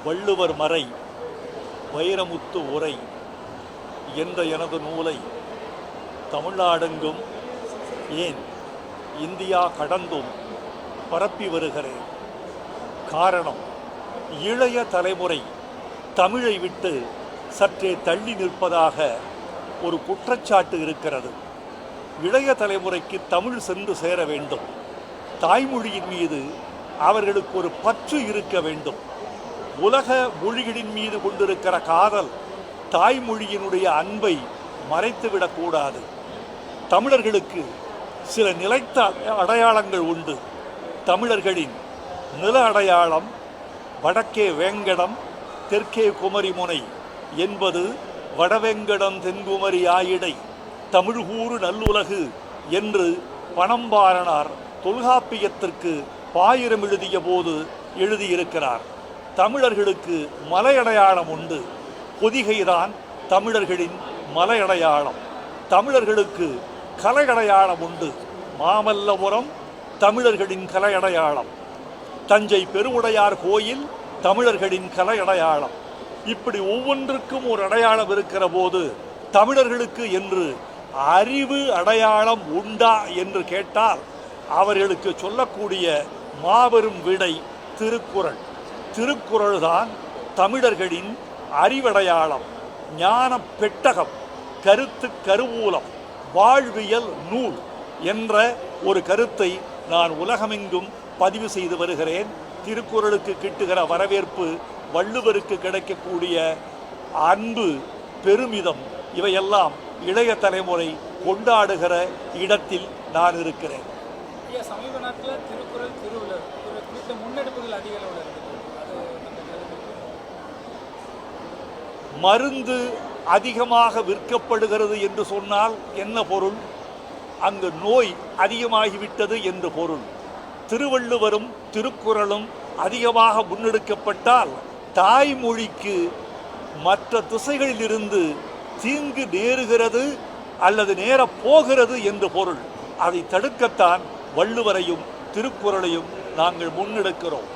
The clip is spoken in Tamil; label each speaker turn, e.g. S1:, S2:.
S1: வள்ளுவர் மறை வைரமுத்து உரை என்ற எனது நூலை தமிழ்நாடெங்கும் ஏன் இந்தியா கடந்தும் பரப்பி வருகிறேன். காரணம், இளைய தலைமுறை தமிழை விட்டு சற்றே தள்ளி நிற்பதாக ஒரு குற்றச்சாட்டு இருக்கிறது. இளைய தலைமுறைக்கு தமிழ் சென்று சேர வேண்டும். தாய்மொழியின் மீது அவர்களுக்கு ஒரு பற்று இருக்க வேண்டும். உலக மொழிகளின் மீது கொண்டிருக்கிற காதல் தாய்மொழியினுடைய அன்பை மறைத்துவிடக்கூடாது. தமிழர்களுக்கு சில நிலைத்த அடையாளங்கள் உண்டு. தமிழர்களின் நில அடையாளம் வடக்கே வேங்கடம், தெற்கே குமரிமுனை என்பது வடவேங்கடம் தென்குமரி ஆயிடை தமிழ்கூறு நல்லுலகு என்று பணம்பாரனார் தொல்காப்பியத்திற்கு பாயிரம் எழுதிய போது எழுதியிருக்கிறார். தமிழர்களுக்கு மலையடையாளம் உண்டு. பொதிகைதான் தமிழர்களின் மலையடையாளம். தமிழர்களுக்கு கலையடையாளம் உண்டு. மாமல்லபுரம் தமிழர்களின் கலையடையாளம். தஞ்சை பெருவுடையார் கோயில் தமிழர்களின் கலையடையாளம். இப்படி ஒவ்வொன்றுக்கும் ஒரு அடையாளம் இருக்கிற போது தமிழர்களுக்கு என்று அறிவு அடையாளம் உண்டா என்று கேட்டால் அவர்களுக்கு சொல்லக்கூடிய மாபெரும் விடை திருக்குறள். திருக்குறள் தான் தமிழர்களின் அறிவடையாளம், ஞான பெட்டகம், கருத்து கருவூலம், வாழ்வியல் நூல் என்ற ஒரு கருத்தை நான் உலகமெங்கும் பதிவு செய்து வருகிறேன். திருக்குறளுக்கு கிட்டுகிற வரவேற்பு, வள்ளுவருக்கு கிடைக்கக்கூடிய அன்பு, பெருமிதம், இவையெல்லாம் இளைய தலைமுறை கொண்டாடுகிற இடத்தில் நான் இருக்கிறேன்.
S2: சமீப நாட்டில் திருக்குறள் திருவள்ளுவர் குறித்த முன்னெடுப்புகள் அதிக அளவில் இருக்குது.
S1: மருந்து அதிகமாக விற்கப்படுகிறது என்று சொன்னால் என்ன பொருள்? அங்கு நோய் அதிகமாகிவிட்டது என்று பொருள். திருவள்ளுவரும் திருக்குறளும் அதிகமாக முன்னெடுக்கப்பட்டால் தாய்மொழிக்கு மற்ற திசைகளிலிருந்து தீங்கு நேருகிறது அல்லது நேரப் போகிறது என்று பொருள். அதை தடுக்கத்தான் வள்ளுவரையும் திருக்குறளையும் நாங்கள் முன்னெடுக்கிறோம்.